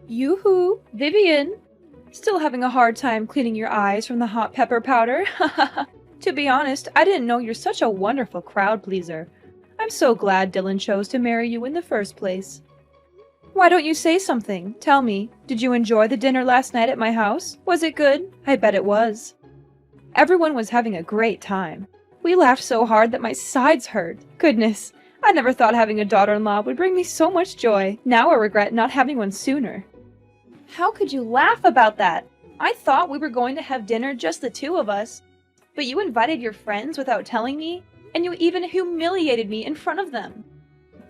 Yoo-hoo, Vivian! Still having a hard time cleaning your eyes from the hot pepper powder? To be honest, I didn't know you're such a wonderful crowd pleaser. I'm so glad Dylan chose to marry you in the first place. Why don't you say something? Tell me, did you enjoy the dinner last night at my house? Was it good? I bet it was. Everyone was having a great time. We laughed so hard that my sides hurt. Goodness, I never thought having a daughter-in-law would bring me so much joy. Now I regret not having one sooner. How could you laugh about that? I thought we were going to have dinner just the two of us. But you invited your friends without telling me, and you even humiliated me in front of them.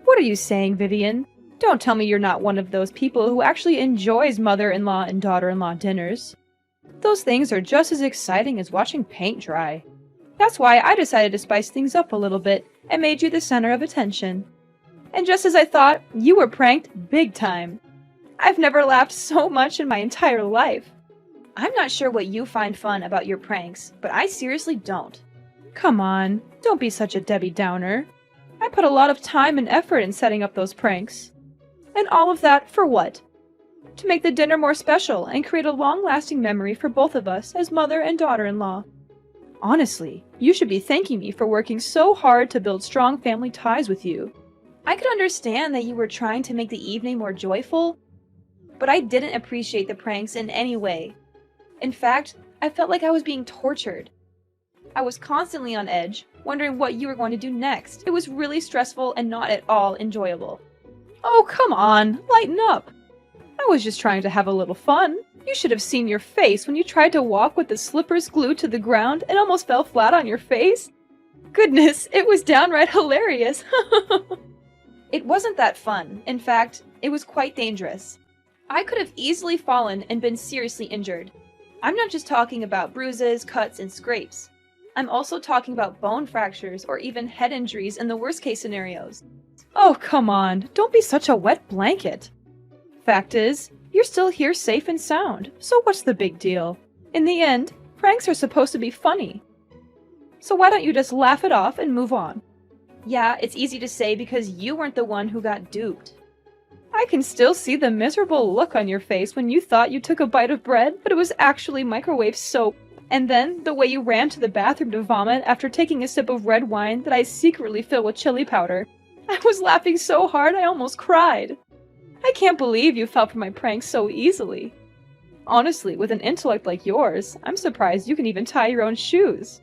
What are you saying, Vivian? Don't tell me you're not one of those people who actually enjoys mother-in-law and daughter-in-law dinners. Those things are just as exciting as watching paint dry. That's why I decided to spice things up a little bit and made you the center of attention. And just as I thought, you were pranked big time. I've never laughed so much in my entire life. I'm not sure what you find fun about your pranks, but I seriously don't. Come on, don't be such a Debbie Downer. I put a lot of time and effort in setting up those pranks. And all of that for what? To make the dinner more special and create a long-lasting memory for both of us as mother and daughter-in-law. Honestly, you should be thanking me for working so hard to build strong family ties with you. I could understand that you were trying to make the evening more joyful, but I didn't appreciate the pranks in any way. In fact, I felt like I was being tortured. I was constantly on edge, wondering what you were going to do next. It was really stressful and not at all enjoyable. Oh, come on, lighten up. I was just trying to have a little fun. You should have seen your face when you tried to walk with the slippers glued to the ground and almost fell flat on your face. Goodness, it was downright hilarious. It wasn't that fun. In fact, it was quite dangerous. I could have easily fallen and been seriously injured. I'm not just talking about bruises, cuts, and scrapes. I'm also talking about bone fractures or even head injuries in the worst-case scenarios. Oh, come on, don't be such a wet blanket. Fact is, you're still here safe and sound, so what's the big deal? In the end, pranks are supposed to be funny. So why don't you just laugh it off and move on? Yeah, it's easy to say because you weren't the one who got duped. I can still see the miserable look on your face when you thought you took a bite of bread, but it was actually microwave soap. And then, the way you ran to the bathroom to vomit after taking a sip of red wine that I secretly filled with chili powder. I was laughing so hard I almost cried. I can't believe you fell for my pranks so easily. Honestly, with an intellect like yours, I'm surprised you can even tie your own shoes.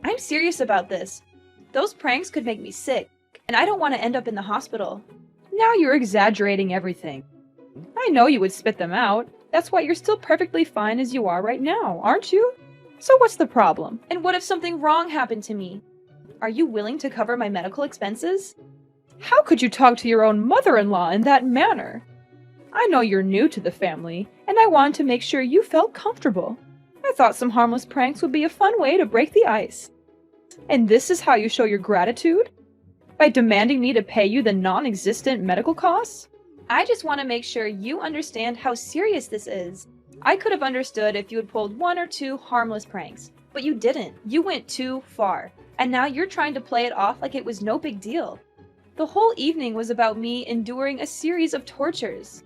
I'm serious about this. Those pranks could make me sick, and I don't want to end up in the hospital. Now you're exaggerating everything. I know you would spit them out. That's why you're still perfectly fine as you are right now, aren't you? So what's the problem? And what if something wrong happened to me? Are you willing to cover my medical expenses? How could you talk to your own mother-in-law in that manner? I know you're new to the family, and I wanted to make sure you felt comfortable. I thought some harmless pranks would be a fun way to break the ice. And this is how you show your gratitude? By demanding me to pay you the non-existent medical costs? I just want to make sure you understand how serious this is. I could have understood if you had pulled one or two harmless pranks, but you didn't. You went too far, and now you're trying to play it off like it was no big deal. The whole evening was about me enduring a series of tortures.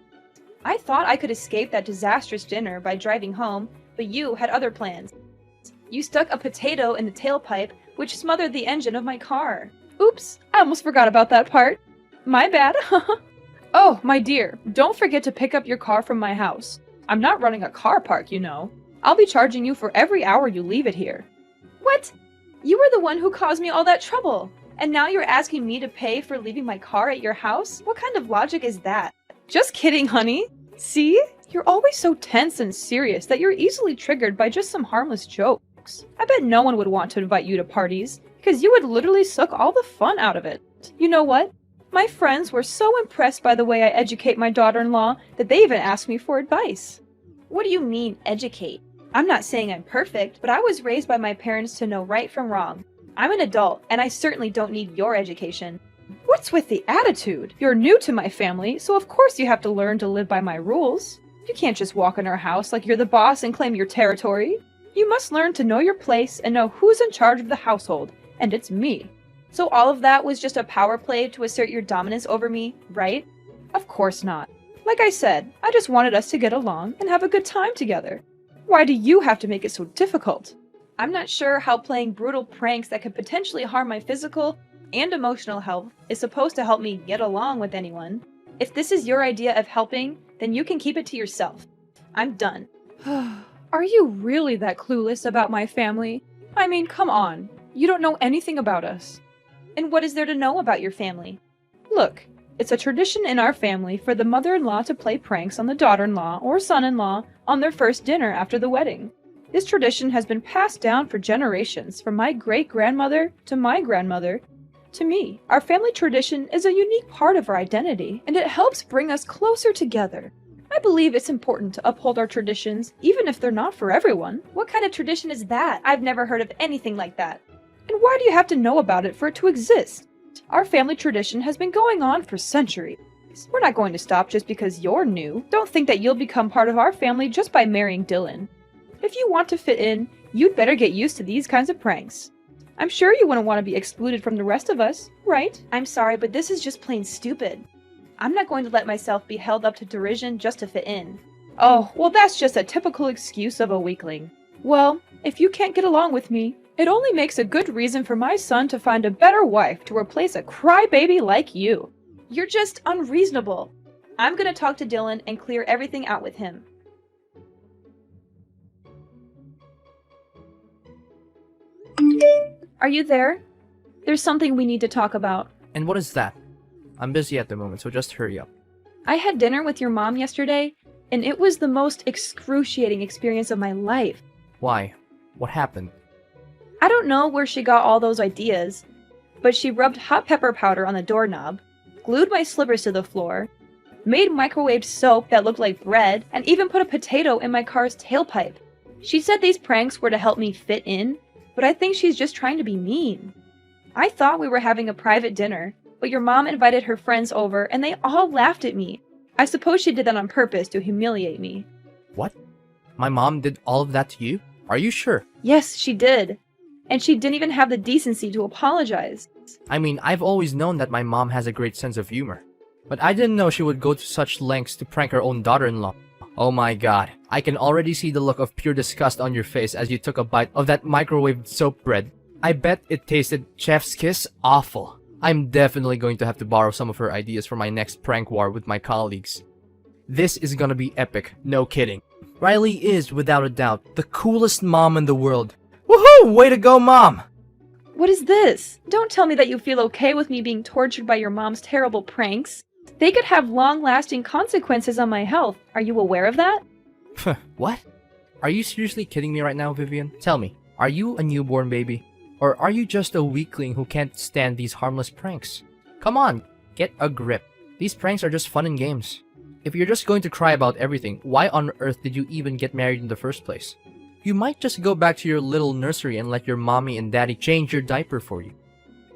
I thought I could escape that disastrous dinner by driving home, but you had other plans. You stuck a potato in the tailpipe, which smothered the engine of my car. Oops, I almost forgot about that part. My bad. Oh, my dear, don't forget to pick up your car from my house. I'm not running a car park, you know. I'll be charging you for every hour you leave it here. What? You were the one who caused me all that trouble. And now you're asking me to pay for leaving my car at your house? What kind of logic is that? Just kidding, honey. See? You're always so tense and serious that you're easily triggered by just some harmless jokes. I bet no one would want to invite you to parties, because you would literally suck all the fun out of it. You know what? My friends were so impressed by the way I educate my daughter-in-law that they even asked me for advice. What do you mean, educate? I'm not saying I'm perfect, but I was raised by my parents to know right from wrong. I'm an adult, and I certainly don't need your education. What's with the attitude? You're new to my family, so of course you have to learn to live by my rules. You can't just walk in our house like you're the boss and claim your territory. You must learn to know your place and know who's in charge of the household, and it's me. So all of that was just a power play to assert your dominance over me, right? Of course not. Like I said, I just wanted us to get along and have a good time together. Why do you have to make it so difficult? I'm not sure how playing brutal pranks that could potentially harm my physical and emotional health is supposed to help me get along with anyone. If this is your idea of helping, then you can keep it to yourself. I'm done. Are you really that clueless about my family? I mean, come on. You don't know anything about us. And what is there to know about your family? Look, it's a tradition in our family for the mother-in-law to play pranks on the daughter-in-law or son-in-law on their first dinner after the wedding. This tradition has been passed down for generations, from my great-grandmother to my grandmother to me. Our family tradition is a unique part of our identity, and it helps bring us closer together. I believe it's important to uphold our traditions, even if they're not for everyone. What kind of tradition is that? I've never heard of anything like that. And why do you have to know about it for it to exist? Our family tradition has been going on for centuries. We're not going to stop just because you're new. Don't think that you'll become part of our family just by marrying Dylan. If you want to fit in, you'd better get used to these kinds of pranks. I'm sure you wouldn't want to be excluded from the rest of us, right? I'm sorry, but this is just plain stupid. I'm not going to let myself be held up to derision just to fit in. Oh, well, that's just a typical excuse of a weakling. Well, if you can't get along with me, it only makes a good reason for my son to find a better wife to replace a crybaby like you. You're just unreasonable. I'm gonna talk to Dylan and clear everything out with him. Are you there? There's something we need to talk about. And what is that? I'm busy at the moment, so just hurry up. I had dinner with your mom yesterday, and it was the most excruciating experience of my life. Why? What happened? I don't know where she got all those ideas, but she rubbed hot pepper powder on the doorknob, glued my slippers to the floor, made microwaved soap that looked like bread, and even put a potato in my car's tailpipe. She said these pranks were to help me fit in, but I think she's just trying to be mean. I thought we were having a private dinner, but your mom invited her friends over and they all laughed at me. I suppose she did that on purpose to humiliate me. What? My mom did all of that to you? Are you sure? Yes, she did. And she didn't even have the decency to apologize. I mean, I've always known that my mom has a great sense of humor. But I didn't know she would go to such lengths to prank her own daughter-in-law. Oh my god, I can already see the look of pure disgust on your face as you took a bite of that microwaved soap bread. I bet it tasted chef's kiss awful. I'm definitely going to have to borrow some of her ideas for my next prank war with my colleagues. This is gonna be epic, no kidding. Riley is, without a doubt, the coolest mom in the world. Woohoo! Way to go, Mom! What is this? Don't tell me that you feel okay with me being tortured by your mom's terrible pranks. They could have long-lasting consequences on my health. Are you aware of that? What? Are you seriously kidding me right now, Vivian? Tell me, are you a newborn baby? Or are you just a weakling who can't stand these harmless pranks? Come on, get a grip. These pranks are just fun and games. If you're just going to cry about everything, why on earth did you even get married in the first place? You might just go back to your little nursery and let your mommy and daddy change your diaper for you.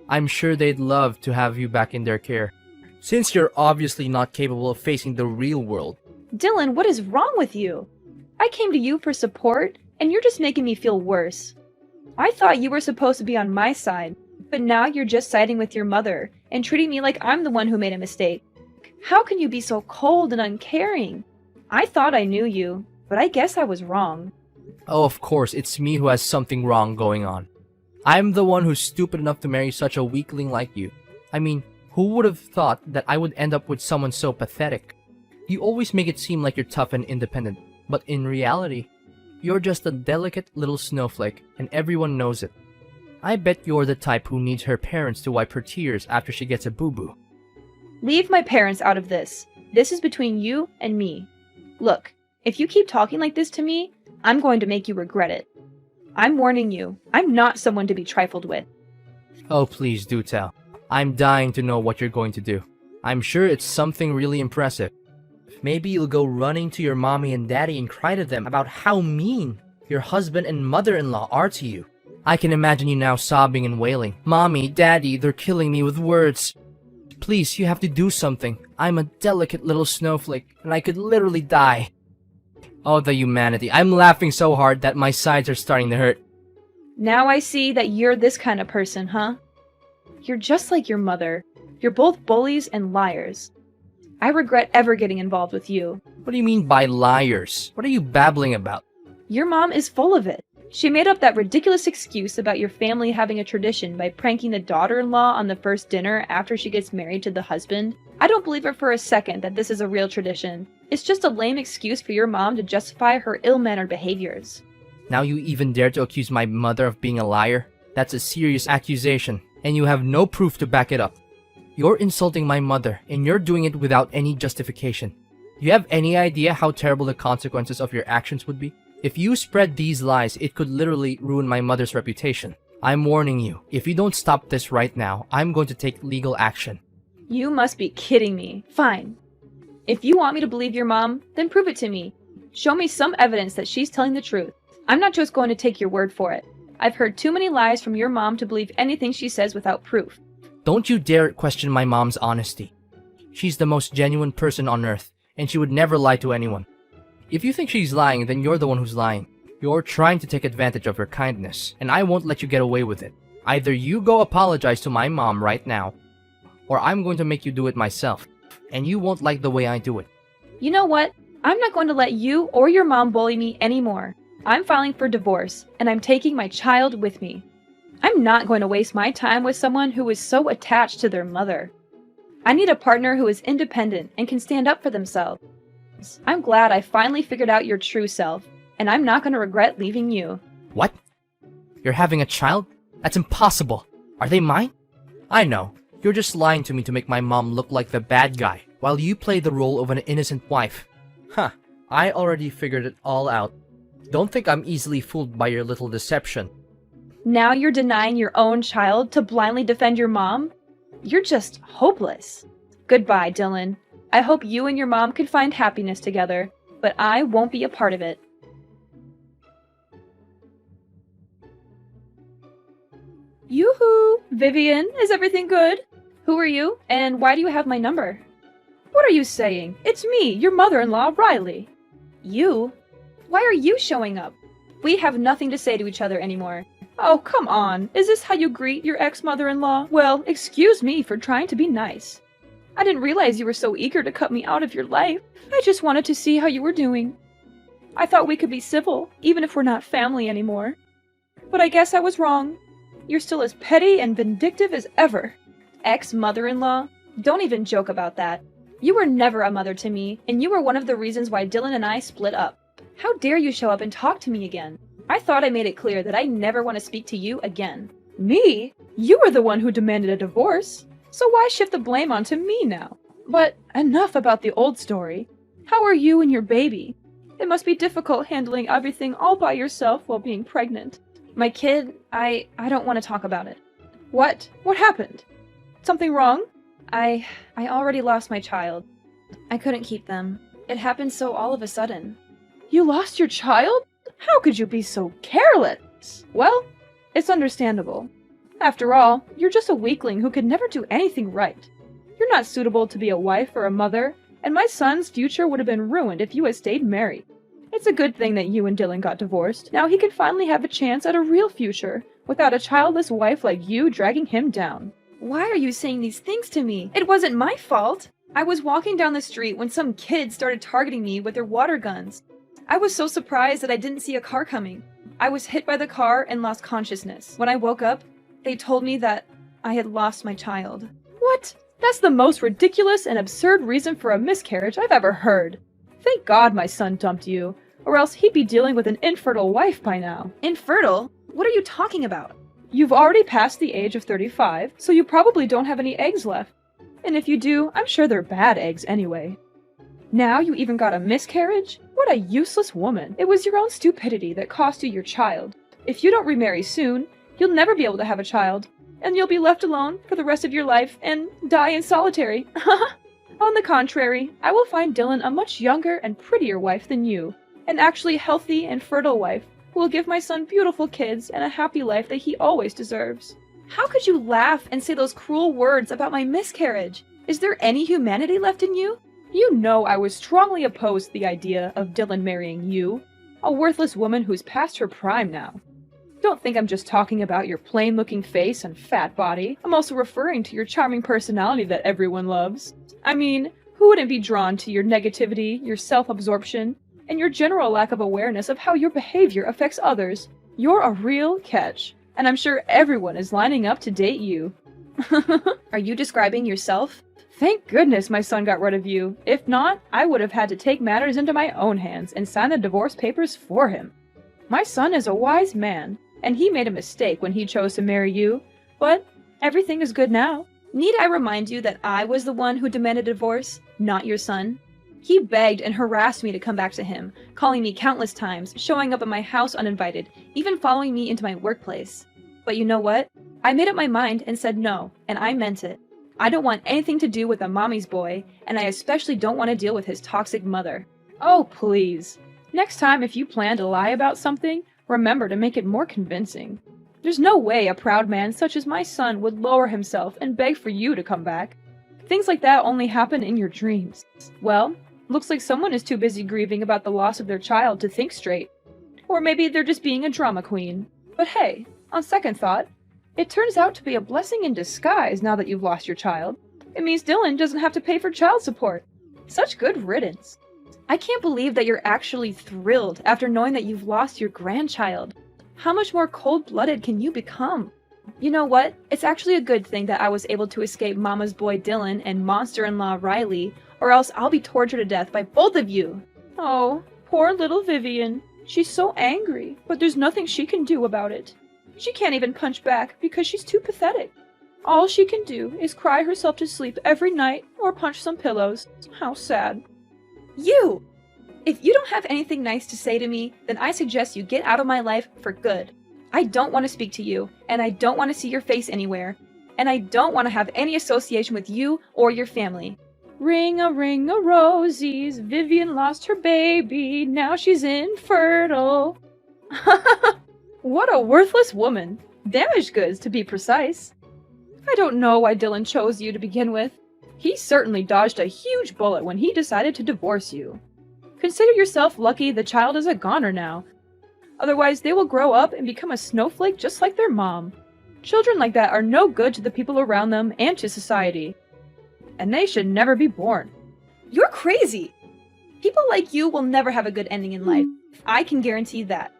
I'm sure they'd love to have you back in their care, since you're obviously not capable of facing the real world. Dylan, what is wrong with you? I came to you for support, and you're just making me feel worse. I thought you were supposed to be on my side, but now you're just siding with your mother and treating me like I'm the one who made a mistake. How can you be so cold and uncaring? I thought I knew you, but I guess I was wrong. Oh, of course, it's me who has something wrong going on. I'm the one who's stupid enough to marry such a weakling like you. I mean, who would have thought that I would end up with someone so pathetic? You always make it seem like you're tough and independent, but in reality, you're just a delicate little snowflake, and everyone knows it. I bet you're the type who needs her parents to wipe her tears after she gets a boo-boo. Leave my parents out of this. This is between you and me. Look, if you keep talking like this to me, I'm going to make you regret it. I'm warning you, I'm not someone to be trifled with. Oh, please do tell. I'm dying to know what you're going to do. I'm sure it's something really impressive. Maybe you'll go running to your mommy and daddy and cry to them about how mean your husband and mother-in-law are to you. I can imagine you now sobbing and wailing, "Mommy, Daddy, they're killing me with words. Please, you have to do something. I'm a delicate little snowflake, and I could literally die." Oh, the humanity. I'm laughing so hard that my sides are starting to hurt. Now I see that you're this kind of person, huh? You're just like your mother. You're both bullies and liars. I regret ever getting involved with you. What do you mean by liars? What are you babbling about? Your mom is full of it. She made up that ridiculous excuse about your family having a tradition by pranking the daughter-in-law on the first dinner after she gets married to the husband. I don't believe her for a second that this is a real tradition. It's just a lame excuse for your mom to justify her ill-mannered behaviors. Now you even dare to accuse my mother of being a liar? That's a serious accusation, and you have no proof to back it up. You're insulting my mother, and you're doing it without any justification. Do you have any idea how terrible the consequences of your actions would be? If you spread these lies, it could literally ruin my mother's reputation. I'm warning you, if you don't stop this right now, I'm going to take legal action. You must be kidding me. Fine. If you want me to believe your mom, then prove it to me. Show me some evidence that she's telling the truth. I'm not just going to take your word for it. I've heard too many lies from your mom to believe anything she says without proof. Don't you dare question my mom's honesty. She's the most genuine person on earth, and she would never lie to anyone. If you think she's lying, then you're the one who's lying. You're trying to take advantage of her kindness, and I won't let you get away with it. Either you go apologize to my mom right now, or I'm going to make you do it myself, and you won't like the way I do it. You know what? I'm not going to let you or your mom bully me anymore. I'm filing for divorce, and I'm taking my child with me. I'm not going to waste my time with someone who is so attached to their mother. I need a partner who is independent and can stand up for themselves. I'm glad I finally figured out your true self, and I'm not going to regret leaving you. What? You're having a child? That's impossible. Are they mine? I know. You're just lying to me to make my mom look like the bad guy, while you play the role of an innocent wife. Huh. I already figured it all out. Don't think I'm easily fooled by your little deception. Now you're denying your own child to blindly defend your mom? You're just hopeless. Goodbye, Dylan. I hope you and your mom can find happiness together, but I won't be a part of it. Yoo-hoo! Vivian, is everything good? Who are you, and why do you have my number? What are you saying? It's me, your mother-in-law, Riley. You? Why are you showing up? We have nothing to say to each other anymore. Oh, come on. Is this how you greet your ex-mother-in-law? Well, excuse me for trying to be nice. I didn't realize you were so eager to cut me out of your life. I just wanted to see how you were doing. I thought we could be civil, even if we're not family anymore. But I guess I was wrong. You're still as petty and vindictive as ever. Ex-mother-in-law? Don't even joke about that. You were never a mother to me, and you were one of the reasons why Dylan and I split up. How dare you show up and talk to me again? I thought I made it clear that I never want to speak to you again. Me? You were the one who demanded a divorce. So why shift the blame onto me now? But enough about the old story. How are you and your baby? It must be difficult handling everything all by yourself while being pregnant. My kid, I don't want to talk about it. What? What happened? Something wrong? I already lost my child. I couldn't keep them. It happened so all of a sudden. You lost your child? How could you be so careless? Well, it's understandable. After all, you're just a weakling who could never do anything right. You're not suitable to be a wife or a mother, and my son's future would have been ruined if you had stayed married. It's a good thing that you and Dylan got divorced. Now he can finally have a chance at a real future, without a childless wife like you dragging him down. Why are you saying these things to me? It wasn't my fault! I was walking down the street when some kids started targeting me with their water guns. I was so surprised that I didn't see a car coming. I was hit by the car and lost consciousness. When I woke up, they told me that I had lost my child. What? That's the most ridiculous and absurd reason for a miscarriage I've ever heard. Thank God my son dumped you, or else he'd be dealing with an infertile wife by now. Infertile? What are you talking about? You've already passed the age of 35, so you probably don't have any eggs left. And if you do, I'm sure they're bad eggs anyway. Now you even got a miscarriage? What a useless woman. It was your own stupidity that cost you your child. If you don't remarry soon, you'll never be able to have a child, and you'll be left alone for the rest of your life and die in solitary. On the contrary, I will find Dylan a much younger and prettier wife than you, an actually healthy and fertile wife who will give my son beautiful kids and a happy life that he always deserves. How could you laugh and say those cruel words about my miscarriage? Is there any humanity left in you? You know I was strongly opposed to the idea of Dylan marrying you, a worthless woman who's past her prime now. Don't think I'm just talking about your plain-looking face and fat body. I'm also referring to your charming personality that everyone loves. I mean, Who wouldn't be drawn to your negativity, your self-absorption, and your general lack of awareness of how your behavior affects others? You're a real catch, and I'm sure everyone is lining up to date you. Are you describing yourself? Thank goodness my son got rid of you. If not, I would have had to take matters into my own hands and sign the divorce papers for him. My son is a wise man, and he made a mistake when he chose to marry you, but everything is good now. Need I remind you that I was the one who demanded a divorce, not your son? He begged and harassed me to come back to him, calling me countless times, showing up at my house uninvited, even following me into my workplace. But you know what? I made up my mind and said no, and I meant it. I don't want anything to do with a mommy's boy, and I especially don't want to deal with his toxic mother. Oh, please. Next time if you plan to lie about something, remember to make it more convincing. There's no way a proud man such as my son would lower himself and beg for you to come back. Things like that only happen in your dreams. Well, looks like someone is too busy grieving about the loss of their child to think straight. Or maybe they're just being a drama queen. But hey, on second thought, it turns out to be a blessing in disguise now that you've lost your child. It means Dylan doesn't have to pay for child support. Such good riddance. I can't believe that you're actually thrilled after knowing that you've lost your grandchild. How much more cold-blooded can you become? You know what? It's actually a good thing that I was able to escape Mama's boy Dylan and monster-in-law Riley, or else I'll be tortured to death by both of you. Oh, poor little Vivian. She's so angry, but there's nothing she can do about it. She can't even punch back because she's too pathetic. All she can do is cry herself to sleep every night or punch some pillows. How sad. You! If you don't have anything nice to say to me, then I suggest you get out of my life for good. I don't want to speak to you, and I don't want to see your face anywhere, and I don't want to have any association with you or your family. Ring-a-rosies, Vivian lost her baby, now she's infertile. What a worthless woman. Damaged goods, to be precise. I don't know why Dylan chose you to begin with. He certainly dodged a huge bullet when he decided to divorce you. Consider yourself lucky the child is a goner now. Otherwise, they will grow up and become a snowflake just like their mom. Children like that are no good to the people around them and to society. And they should never be born. You're crazy! People like you will never have a good ending in life. I can guarantee that.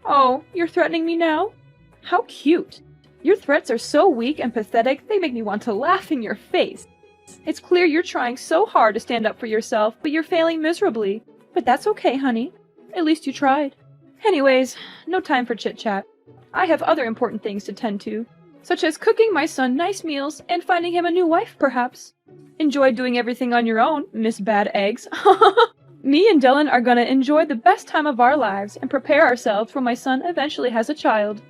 Oh, you're threatening me now? How cute. Your threats are so weak and pathetic, they make me want to laugh in your face. It's clear you're trying so hard to stand up for yourself, but you're failing miserably. But that's okay, honey. At least you tried. Anyways, no time for chit-chat. I have other important things to tend to, such as cooking my son nice meals and finding him a new wife, perhaps. Enjoy doing everything on your own, Miss Bad Eggs. Me and Dylan are gonna enjoy the best time of our lives and prepare ourselves when my son eventually has a child.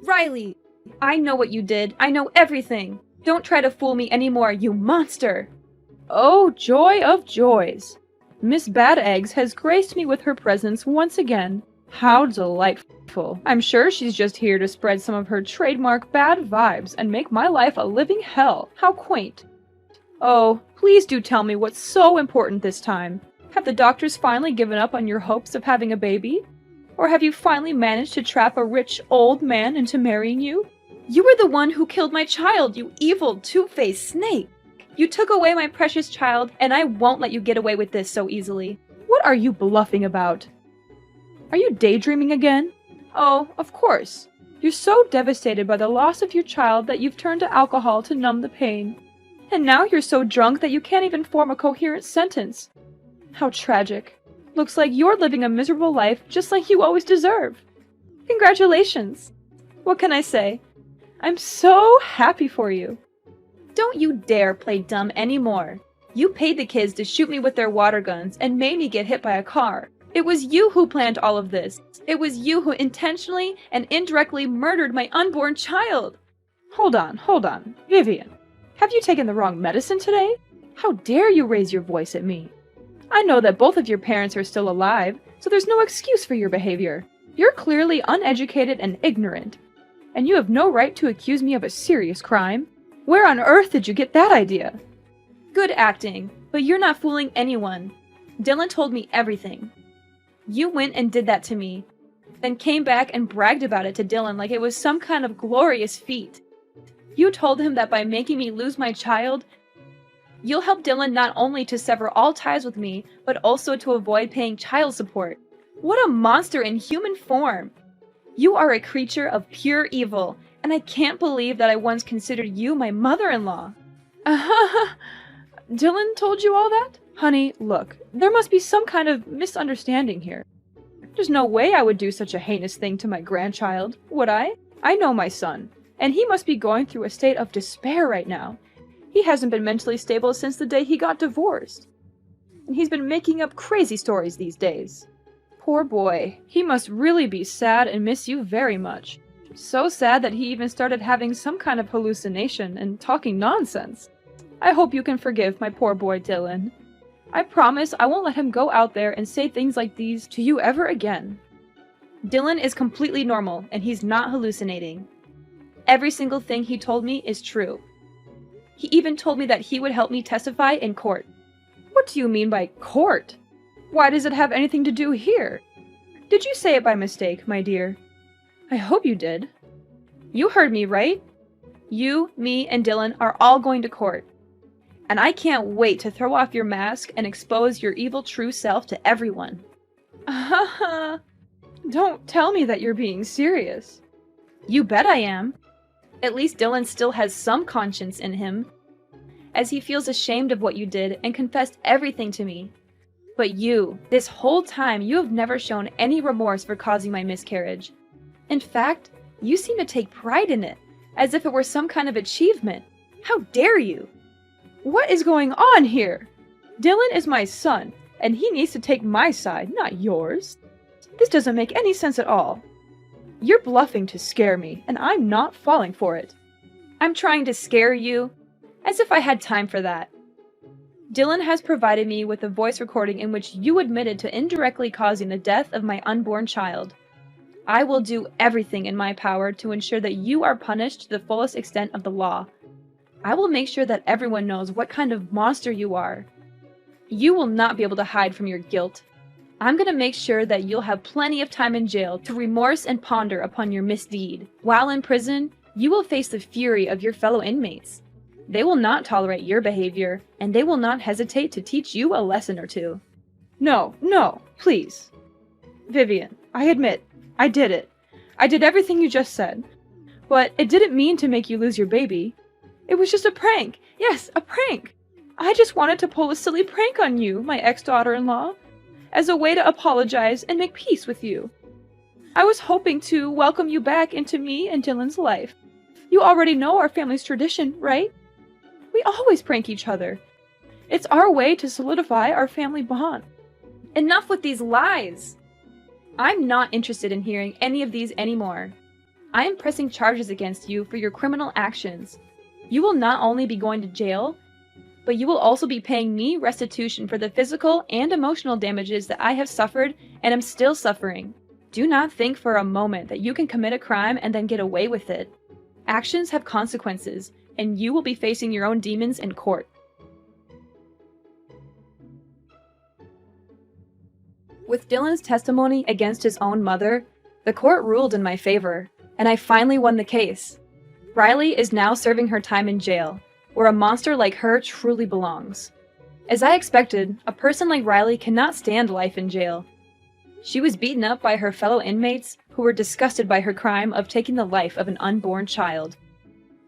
Riley! I know what you did. I know everything. Don't try to fool me anymore, you monster! Oh, joy of joys! Miss Bad Eggs has graced me with her presence once again. How delightful. I'm sure she's just here to spread some of her trademark bad vibes and make my life a living hell. How quaint. Oh, please do tell me what's so important this time. Have the doctors finally given up on your hopes of having a baby? Or have you finally managed to trap a rich old man into marrying you? You were the one who killed my child, you evil, two-faced snake! You took away my precious child, and I won't let you get away with this so easily. What are you bluffing about? Are you daydreaming again? Oh, of course. You're so devastated by the loss of your child that you've turned to alcohol to numb the pain. And now you're so drunk that you can't even form a coherent sentence. How tragic. Looks like you're living a miserable life just like you always deserve. Congratulations. What can I say? I'm so happy for you. Don't you dare play dumb anymore. You paid the kids to shoot me with their water guns and made me get hit by a car. It was you who planned all of this. It was you who intentionally and indirectly murdered my unborn child. Hold on. Vivian, have you taken the wrong medicine today? How dare you raise your voice at me? I know that both of your parents are still alive, so there's no excuse for your behavior. You're clearly uneducated and ignorant, and you have no right to accuse me of a serious crime. Where on earth did you get that idea? Good acting, but you're not fooling anyone. Dylan told me everything. You went and did that to me, then came back and bragged about it to Dylan like it was some kind of glorious feat. You told him that by making me lose my child, you'll help Dylan not only to sever all ties with me, but also to avoid paying child support. What a monster in human form! You are a creature of pure evil, and I can't believe that I once considered you my mother-in-law. Dylan told you all that? Honey, look, there must be some kind of misunderstanding here. There's no way I would do such a heinous thing to my grandchild, would I? I know my son, and he must be going through a state of despair right now. He hasn't been mentally stable since the day he got divorced. And he's been making up crazy stories these days. Poor boy, he must really be sad and miss you very much. So sad that he even started having some kind of hallucination and talking nonsense. I hope you can forgive my poor boy Dylan. I promise I won't let him go out there and say things like these to you ever again. Dylan is completely normal, and he's not hallucinating. Every single thing he told me is true. He even told me that he would help me testify in court. What do you mean by court? Why does it have anything to do here? Did you say it by mistake, my dear? I hope you did. You heard me, right? You, me, and Dylan are all going to court. And I can't wait to throw off your mask and expose your evil true self to everyone. Don't tell me that you're being serious. You bet I am. At least Dylan still has some conscience in him, as he feels ashamed of what you did and confessed everything to me. But you, this whole time, you have never shown any remorse for causing my miscarriage. In fact, you seem to take pride in it, as if it were some kind of achievement. How dare you? What is going on here? Dylan is my son, and he needs to take my side, not yours. This doesn't make any sense at all. You're bluffing to scare me, and I'm not falling for it. I'm trying to scare you? As if I had time for that. Dylan has provided me with a voice recording in which you admitted to indirectly causing the death of my unborn child. I will do everything in my power to ensure that you are punished to the fullest extent of the law. I will make sure that everyone knows what kind of monster you are. You will not be able to hide from your guilt. I'm going to make sure that you'll have plenty of time in jail to remorse and ponder upon your misdeed. While in prison, you will face the fury of your fellow inmates. They will not tolerate your behavior, and they will not hesitate to teach you a lesson or two. No, please. Vivian, I admit, I did it. I did everything you just said. But it didn't mean to make you lose your baby. It was just a prank. Yes, a prank. I just wanted to pull a silly prank on you, my ex-daughter-in-law, as a way to apologize and make peace with you. I was hoping to welcome you back into me and Dylan's life. You already know our family's tradition, right? We always prank each other. It's our way to solidify our family bond. Enough with these lies! I'm not interested in hearing any of these anymore. I am pressing charges against you for your criminal actions. You will not only be going to jail, but you will also be paying me restitution for the physical and emotional damages that I have suffered and am still suffering. Do not think for a moment that you can commit a crime and then get away with it. Actions have consequences, and you will be facing your own demons in court. With Dylan's testimony against his own mother, the court ruled in my favor, and I finally won the case. Riley is now serving her time in jail, where a monster like her truly belongs. As I expected, a person like Riley cannot stand life in jail. She was beaten up by her fellow inmates, who were disgusted by her crime of taking the life of an unborn child.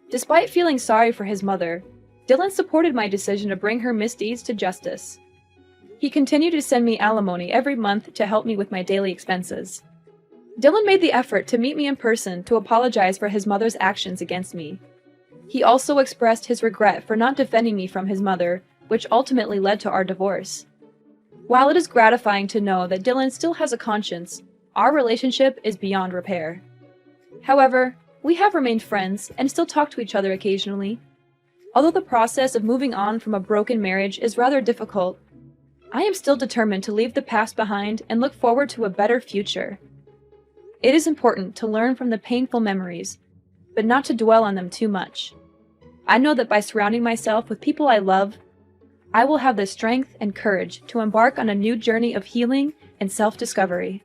Despite feeling sorry for his mother, Dylan supported my decision to bring her misdeeds to justice. He continued to send me alimony every month to help me with my daily expenses. Dylan made the effort to meet me in person to apologize for his mother's actions against me. He also expressed his regret for not defending me from his mother, which ultimately led to our divorce. While it is gratifying to know that Dylan still has a conscience, our relationship is beyond repair. However, we have remained friends and still talk to each other occasionally. Although the process of moving on from a broken marriage is rather difficult, I am still determined to leave the past behind and look forward to a better future. It is important to learn from the painful memories, but not to dwell on them too much. I know that by surrounding myself with people I love, I will have the strength and courage to embark on a new journey of healing and self-discovery.